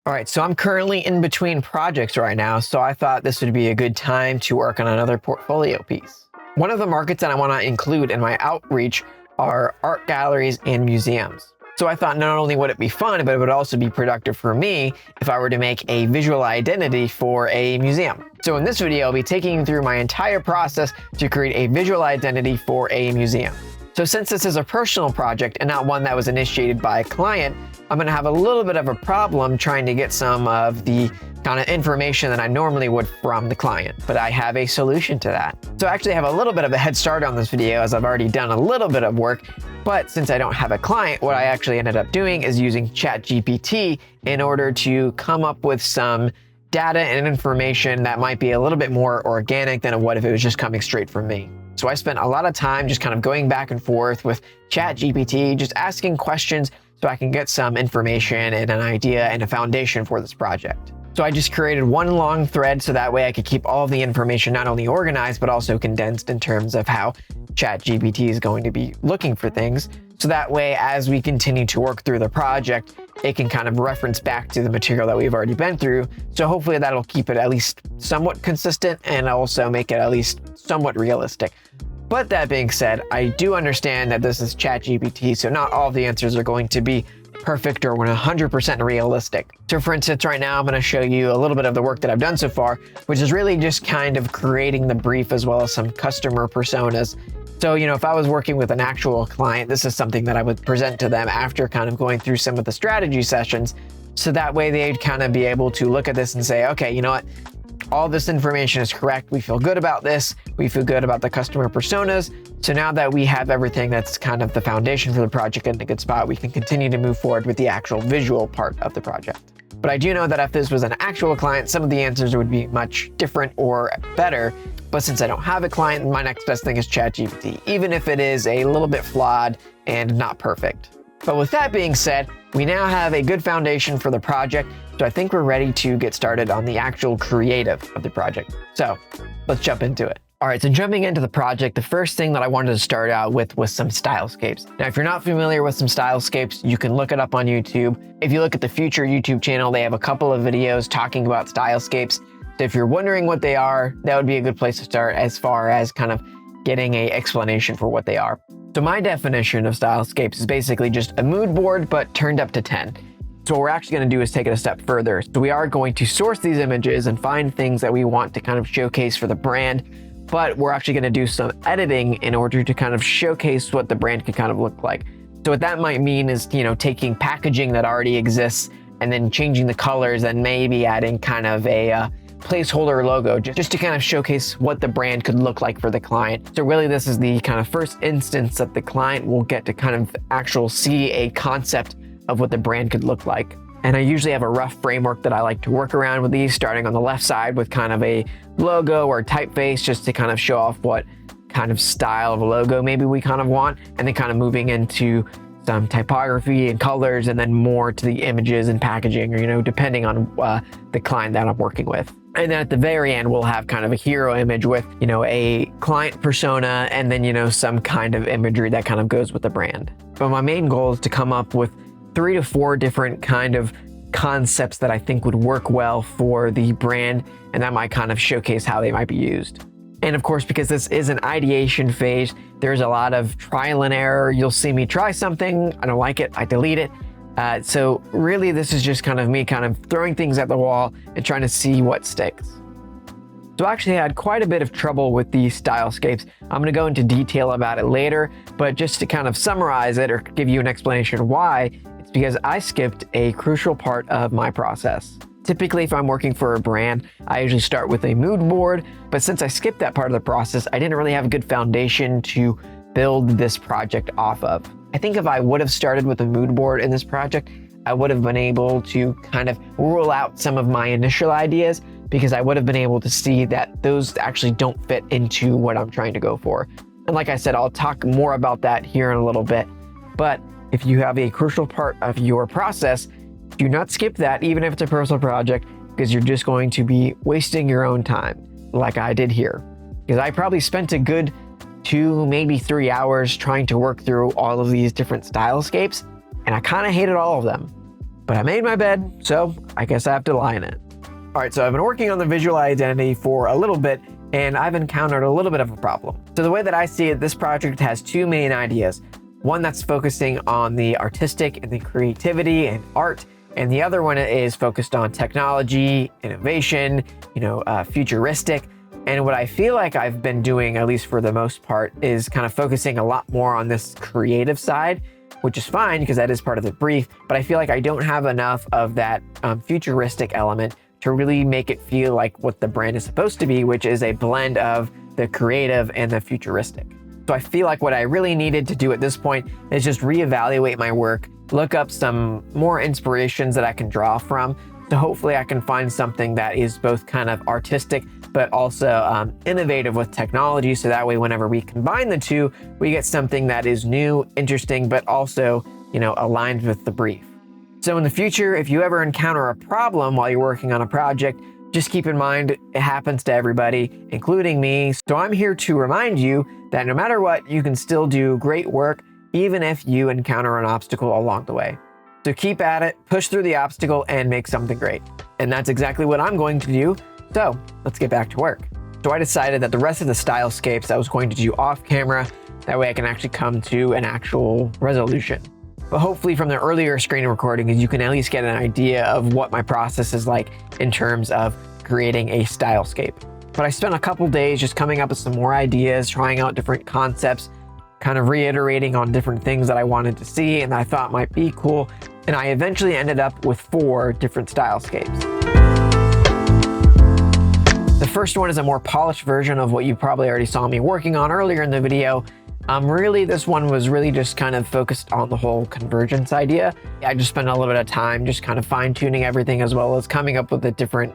All right, so I'm currently in between projects right now, so I thought this would be a good time to work on another portfolio piece. One of the markets that I want to include in my outreach are art galleries and museums. So I thought not only would it be fun, but it would also be productive for me if I were to make a visual identity for a museum. So in this video, I'll be taking you through my entire process to create a visual identity for a museum. So since this is a personal project and not one that was initiated by a client, I'm going to have a little bit of a problem trying to get some of the kind of information that I normally would from the client, but I have a solution to that. So I actually have a little bit of a head start on this video as I've already done a little bit of work, but since I don't have a client, what I actually ended up doing is using ChatGPT in order to come up with some data and information that might be a little bit more organic than it would if it was just coming straight from me. So I spent a lot of time just kind of going back and forth with ChatGPT, just asking questions so I can get some information and an idea and a foundation for this project. So I just created one long thread so that way I could keep all of the information not only organized, but also condensed in terms of how ChatGPT is going to be looking for things. So that way, as we continue to work through the project, it can kind of reference back to the material that we've already been through. So hopefully that'll keep it at least somewhat consistent and also make it at least somewhat realistic. But that being said, I do understand that this is ChatGPT, so not all of the answers are going to be perfect or 100% realistic. So for instance, right now I'm going to show you a little bit of the work that I've done so far, which is really just kind of creating the brief as well as some customer personas. So, if I was working with an actual client, this is something that I would present to them after kind of going through some of the strategy sessions. So that way they'd kind of be able to look at this and say, okay, you know what? All this information is correct. We feel good about this. We feel good about the customer personas. So now that we have everything that's kind of the foundation for the project in a good spot, we can continue to move forward with the actual visual part of the project. But I do know that if this was an actual client, some of the answers would be much different or better. But since I don't have a client, my next best thing is ChatGPT, even if it is a little bit flawed and not perfect. But with that being said, we now have a good foundation for the project, so I think we're ready to get started on the actual creative of the project. So let's jump into it. All right, so jumping into the project, the first thing that I wanted to start out with was some Stylescapes. Now, if you're not familiar with some Stylescapes, you can look it up on YouTube. If you look at the Future YouTube channel, they have a couple of videos talking about Stylescapes. So if you're wondering what they are, that would be a good place to start as far as kind of getting an explanation for what they are. So my definition of Stylescapes is basically just a mood board, but turned up to 10. So what we're actually going to do is take it a step further. So we are going to source these images and find things that we want to kind of showcase for the brand, but we're actually going to do some editing in order to kind of showcase what the brand can kind of look like. So what that might mean is, taking packaging that already exists and then changing the colors and maybe adding kind of a placeholder logo just to kind of showcase what the brand could look like for the client. So really this is the kind of first instance that the client will get to kind of actually see a concept of what the brand could look like. And I usually have a rough framework that I like to work around with these, starting on the left side with kind of a logo or typeface just to kind of show off what kind of style of a logo maybe we kind of want, and then kind of moving into some typography and colors, and then more to the images and packaging, or, depending on the client that I'm working with. And then at the very end, we'll have kind of a hero image with, a client persona, and then, some kind of imagery that kind of goes with the brand. But my main goal is to come up with 3 to 4 different kind of concepts that I think would work well for the brand, and that might kind of showcase how they might be used. And of course, because this is an ideation phase, there's a lot of trial and error. You'll see me try something, I don't like it, I delete it. So really this is just kind of me kind of throwing things at the wall and trying to see what sticks. So I actually had quite a bit of trouble with the Stylescapes. I'm gonna go into detail about it later, but just to kind of summarize it or give you an explanation why, it's because I skipped a crucial part of my process. Typically, if I'm working for a brand, I usually start with a mood board, but since I skipped that part of the process, I didn't really have a good foundation to build this project off of. I think if I would have started with a mood board in this project, I would have been able to kind of rule out some of my initial ideas, because I would have been able to see that those actually don't fit into what I'm trying to go for. And like I said, I'll talk more about that here in a little bit. But if you have a crucial part of your process, do not skip that, even if it's a personal project, because you're just going to be wasting your own time, like I did here. Because I probably spent a good 2, maybe 3 hours trying to work through all of these different Stylescapes, and I kind of hated all of them. but I made my bed, so I guess I have to lie in it. All right, so I've been working on the visual identity for a little bit, and I've encountered a little bit of a problem. So the way that I see it, this project has two main ideas. One that's focusing on the artistic and the creativity and art, and the other one is focused on technology, innovation, futuristic. And what I feel like I've been doing, at least for the most part, is kind of focusing a lot more on this creative side, which is fine because that is part of the brief, but I feel like I don't have enough of that futuristic element to really make it feel like what the brand is supposed to be, which is a blend of the creative and the futuristic. So I feel like what I really needed to do at this point is just reevaluate my work, look up some more inspirations that I can draw from, so hopefully I can find something that is both kind of artistic, but also innovative with technology. So that way, whenever we combine the two, we get something that is new, interesting, but also, aligned with the brief. So in the future, if you ever encounter a problem while you're working on a project, just keep in mind it happens to everybody, including me. So I'm here to remind you that no matter what, you can still do great work, even if you encounter an obstacle along the way. So keep at it, push through the obstacle, and make something great. And that's exactly what I'm going to do. So let's get back to work. So I decided that the rest of the Stylescapes I was going to do off camera. That way I can actually come to an actual resolution. But hopefully from the earlier screen recordings, you can at least get an idea of what my process is like in terms of creating a Stylescape. But I spent a couple days just coming up with some more ideas, trying out different concepts, kind of reiterating on different things that I wanted to see and that I thought might be cool. And I eventually ended up with 4 different Stylescapes. The first one is a more polished version of what you probably already saw me working on earlier in the video. Really, this one was really just kind of focused on the whole convergence idea. I just spent a little bit of time just kind of fine-tuning everything, as well as coming up with a different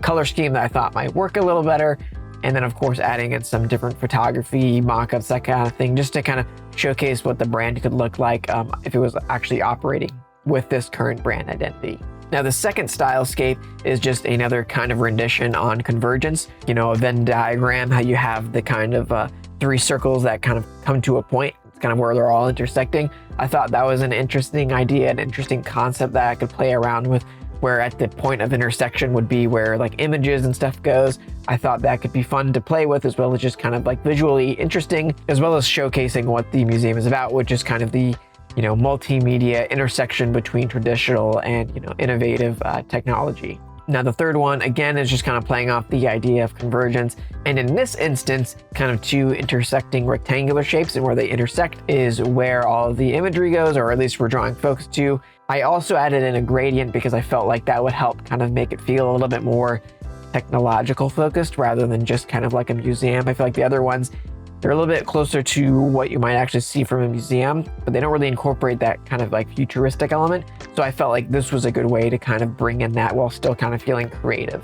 color scheme that I thought might work a little better. And then, of course, adding in some different photography, mock-ups, that kind of thing, just to kind of showcase what the brand could look like if it was actually operating with this current brand identity. Now, the second Stylescape is just another kind of rendition on convergence. A Venn diagram, how you have the kind of 3 circles that kind of come to a point. It's kind of where they're all intersecting. I thought that was an interesting idea, an interesting concept that I could play around with, where at the point of intersection would be where like images and stuff goes. I thought that could be fun to play with, as well as just kind of like visually interesting, as well as showcasing what the museum is about, which is kind of the multimedia intersection between traditional and innovative technology. Now the third one, again, is just kind of playing off the idea of convergence. And in this instance, kind of 2 intersecting rectangular shapes, and where they intersect is where all of the imagery goes, or at least we're drawing focus to. I also added in a gradient because I felt like that would help kind of make it feel a little bit more technological focused rather than just kind of like a museum. I feel like the other ones, they're a little bit closer to what you might actually see from a museum, but they don't really incorporate that kind of like futuristic element. So I felt like this was a good way to kind of bring in that while still kind of feeling creative.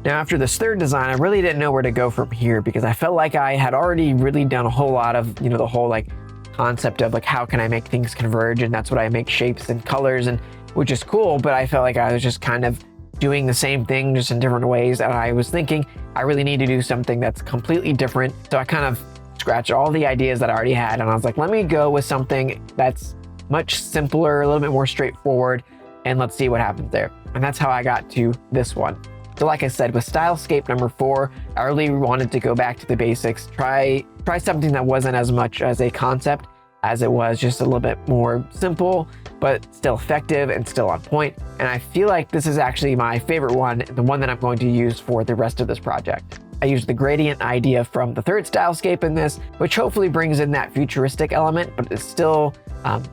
Now, after this third design, I really didn't know where to go from here because I felt like I had already really done a whole lot of, the whole like concept of like, how can I make things converge? And that's what I make shapes and colors, and which is cool. But I felt like I was just kind of doing the same thing just in different ways. And I was thinking I really need to do something that's completely different. So I kind of scratched all the ideas that I already had, and I was like, let me go with something that's much simpler, a little bit more straightforward, and let's see what happens there. And that's how I got to this one. So like I said, with Stylescape number 4, I really wanted to go back to the basics, try something that wasn't as much as a concept as it was just a little bit more simple, but still effective and still on point. And I feel like this is actually my favorite one, the one that I'm going to use for the rest of this project. I used the gradient idea from the third Stylescape in this, which hopefully brings in that futuristic element, but it's still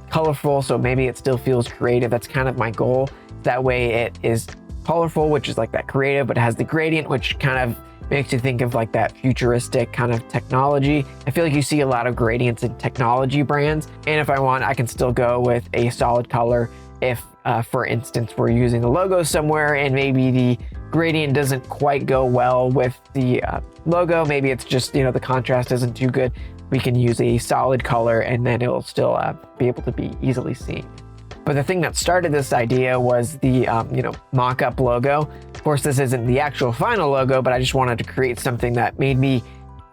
colorful, so maybe it still feels creative. That's kind of my goal. That way it is colorful, which is like that creative, but it has the gradient, which kind of makes you think of like that futuristic kind of technology. I feel like you see a lot of gradients in technology brands, and if I want, I can still go with a solid color if, for instance, we're using the logo somewhere and maybe the gradient doesn't quite go well with the logo. Maybe it's just, the contrast isn't too good. We can use a solid color and then it'll still be able to be easily seen. But the thing that started this idea was the, mock-up logo. Of course, this isn't the actual final logo, but I just wanted to create something that made me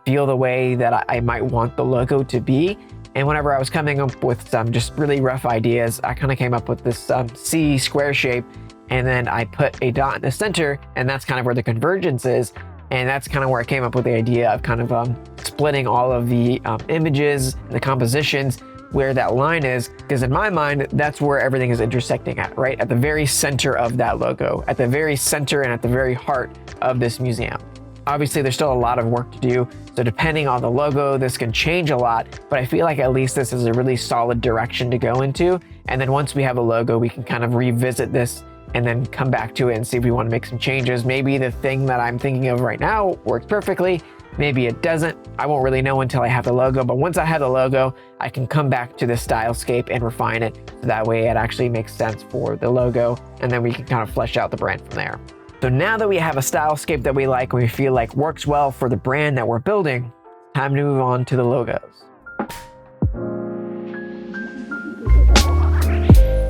feel the way that I might want the logo to be. And whenever I was coming up with some just really rough ideas, I kind of came up with this C square shape, and then I put a dot in the center, and that's kind of where the convergence is. And that's kind of where I came up with the idea of kind of splitting all of the images, the compositions, where that line is, because in my mind, that's where everything is intersecting at, right? At the very center of that logo, at the very center and at the very heart of this museum. Obviously, there's still a lot of work to do, so depending on the logo, this can change a lot, but I feel like at least this is a really solid direction to go into. And then once we have a logo, we can kind of revisit this and then come back to it and see if we want to make some changes. Maybe the thing that I'm thinking of right now works perfectly. Maybe it doesn't. I won't really know until I have the logo, but once I have the logo, I can come back to the Stylescape and refine it. So that way it actually makes sense for the logo, and then we can kind of flesh out the brand from there. So now that we have a Stylescape that we like, we feel like works well for the brand that we're building, time to move on to the logos.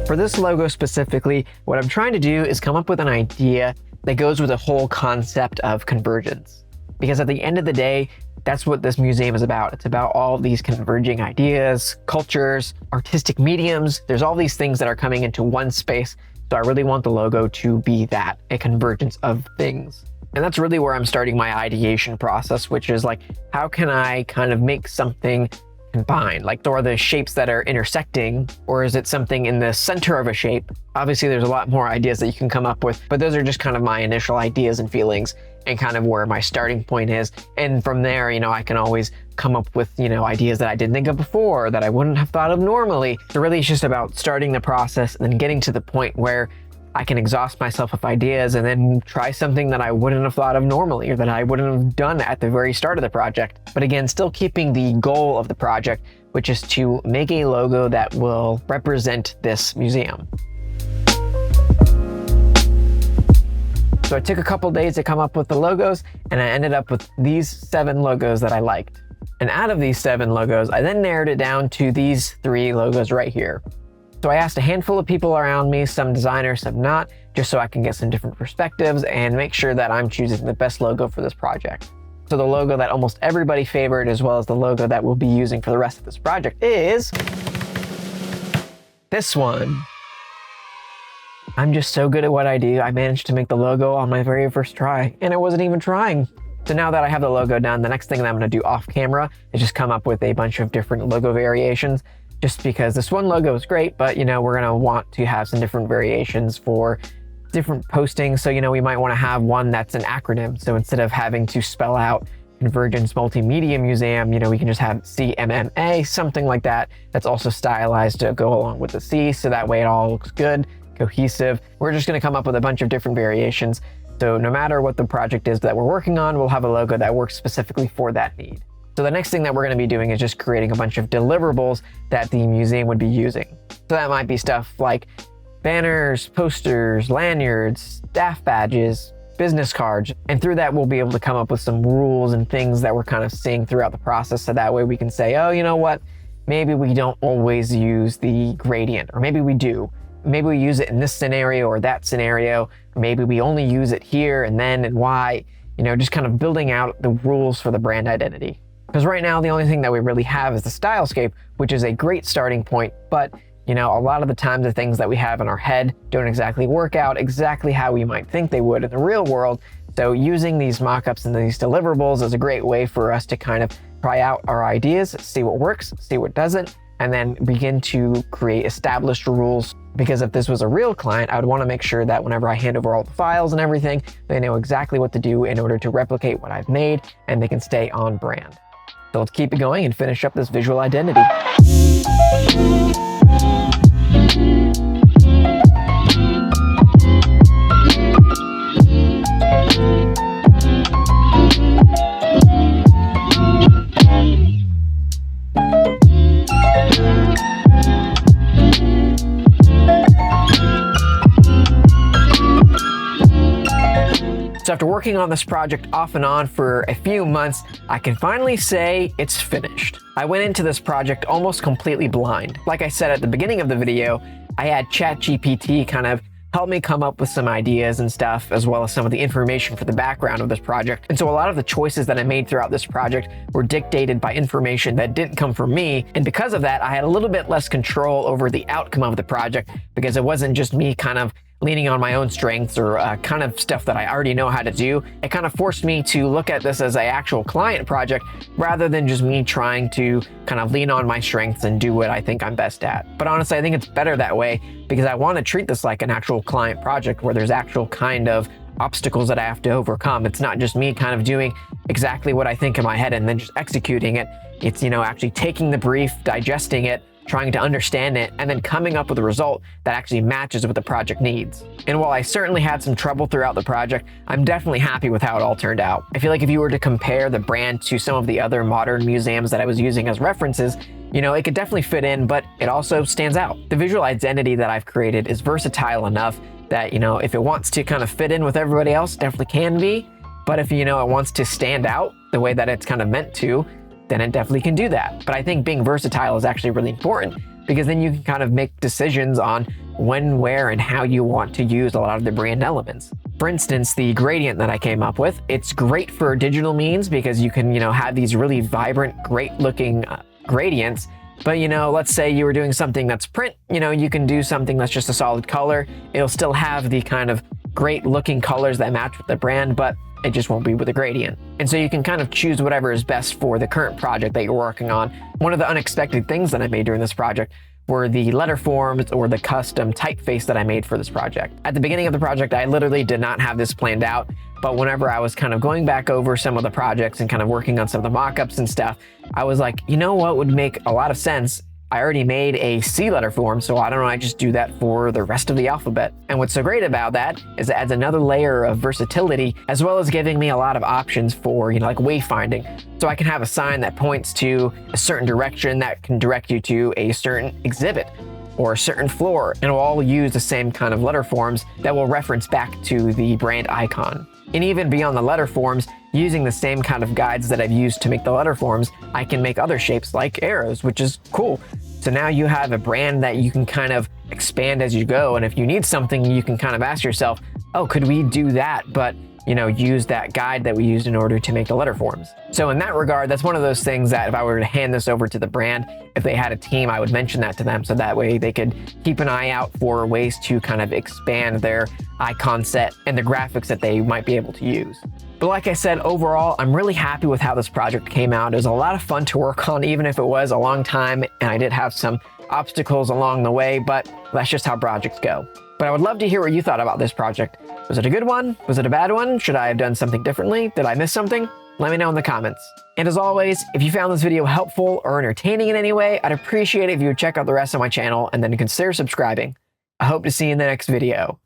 For this logo specifically, what I'm trying to do is come up with an idea that goes with the whole concept of convergence. Because at the end of the day, that's what this museum is about. It's about all these converging ideas, cultures, artistic mediums. There's all these things that are coming into one space. So I really want the logo to be that, a convergence of things. And that's really where I'm starting my ideation process, which is like, how can I kind of make something combined? Like, are the shapes that are intersecting, or is it something in the center of a shape? Obviously, there's a lot more ideas that you can come up with, but those are just kind of my initial ideas and feelings and kind of where my starting point is. And from there, I can always come up with, ideas that I didn't think of before, that I wouldn't have thought of normally. So really, it's just about starting the process and then getting to the point where I can exhaust myself with ideas and then try something that I wouldn't have thought of normally, or that I wouldn't have done at the very start of the project. But again, still keeping the goal of the project, which is to make a logo that will represent this museum. So I took a couple days to come up with the logos, and I ended up with these 7 logos that I liked. And out of these 7 logos, I then narrowed it down to these 3 logos right here. So I asked a handful of people around me, some designers, some not, just so I can get some different perspectives and make sure that I'm choosing the best logo for this project. So the logo that almost everybody favored, as well as the logo that we'll be using for the rest of this project, is this one. I'm just so good at what I do. I managed to make the logo on my very first try, and I wasn't even trying. So now that I have the logo done, the next thing that I'm going to do off camera is just come up with a bunch of different logo variations, just because this one logo is great, but we're going to want to have some different variations for different postings. So we might want to have one that's an acronym. So instead of having to spell out Convergence Multimedia Museum, we can just have CMMA, something like that. That's also stylized to go along with the C, so that way it all looks good, cohesive. We're just going to come up with a bunch of different variations. So no matter what the project is that we're working on, we'll have a logo that works specifically for that need. So the next thing that we're going to be doing is just creating a bunch of deliverables that the museum would be using. So that might be stuff like banners, posters, lanyards, staff badges, business cards. And through that, we'll be able to come up with some rules and things that we're kind of seeing throughout the process. So that way we can say, oh, you know what? Maybe we don't always use the gradient, or maybe we do. Maybe we use it in this scenario or that scenario, or maybe we only use it here and then and why, just kind of building out the rules for the brand identity. Because right now, the only thing that we really have is the Stylescape, which is a great starting point. But, a lot of the times the things that we have in our head don't exactly work out exactly how we might think they would in the real world. So using these mockups and these deliverables is a great way for us to kind of try out our ideas, see what works, see what doesn't, and then begin to create established rules. Because if this was a real client, I would want to make sure that whenever I hand over all the files and everything, they know exactly what to do in order to replicate what I've made, and they can stay on brand. So let's keep it going and finish up this visual identity. So after working on this project off and on for a few months, I can finally say it's finished. I went into this project almost completely blind. Like I said at the beginning of the video, I had ChatGPT kind of helped me come up with some ideas and stuff, as well as some of the information for the background of this project. And so a lot of the choices that I made throughout this project were dictated by information that didn't come from me. And because of that, I had a little bit less control over the outcome of the project, because it wasn't just me kind of leaning on my own strengths or kind of stuff that I already know how to do. It kind of forced me to look at this as an actual client project rather than just me trying to kind of lean on my strengths and do what I think I'm best at. But honestly, I think it's better that way, because I want to treat this like an actual client project where there's actual kind of obstacles that I have to overcome. It's not just me kind of doing exactly what I think in my head and then just executing it. It's, actually taking the brief, digesting it, trying to understand it, and then coming up with a result that actually matches what the project needs. And while I certainly had some trouble throughout the project, I'm definitely happy with how it all turned out. I feel like if you were to compare the brand to some of the other modern museums that I was using as references, it could definitely fit in, but it also stands out. The visual identity that I've created is versatile enough that, if it wants to kind of fit in with everybody else, it definitely can be. But if, it wants to stand out the way that it's kind of meant to, then it definitely can do that. But I think being versatile is actually really important, because then you can kind of make decisions on when, where, and how you want to use a lot of the brand elements. For instance, the gradient that I came up with, it's great for digital means because you can, have these really vibrant, great looking gradients. But, let's say you were doing something that's print, you can do something that's just a solid color. It'll still have the kind of great looking colors that match with the brand, but it just won't be with a gradient. And so you can kind of choose whatever is best for the current project that you're working on. One of the unexpected things that I made during this project were the letter forms or the custom typeface that I made for this project. At the beginning of the project, I literally did not have this planned out, but whenever I was kind of going back over some of the projects and kind of working on some of the mock-ups and stuff, I was like, what would make a lot of sense? I already made a C letter form, so why don't I just do that for the rest of the alphabet? And what's so great about that is it adds another layer of versatility, as well as giving me a lot of options for, like wayfinding. So I can have a sign that points to a certain direction that can direct you to a certain exhibit or a certain floor, and it'll all use the same kind of letter forms that will reference back to the brand icon. And even beyond the letter forms, using the same kind of guides that I've used to make the letter forms, I can make other shapes like arrows, which is cool. So now you have a brand that you can kind of expand as you go. And if you need something, you can kind of ask yourself, oh, could we do that? But, use that guide that we used in order to make the letter forms. So in that regard, that's one of those things that if I were to hand this over to the brand, if they had a team, I would mention that to them. So that way they could keep an eye out for ways to kind of expand their icon set and the graphics that they might be able to use. But like I said, overall, I'm really happy with how this project came out. It was a lot of fun to work on, even if it was a long time and I did have some obstacles along the way, but that's just how projects go. But I would love to hear what you thought about this project. Was it a good one? Was it a bad one? Should I have done something differently? Did I miss something? Let me know in the comments. And as always, if you found this video helpful or entertaining in any way, I'd appreciate it if you would check out the rest of my channel and then consider subscribing. I hope to see you in the next video.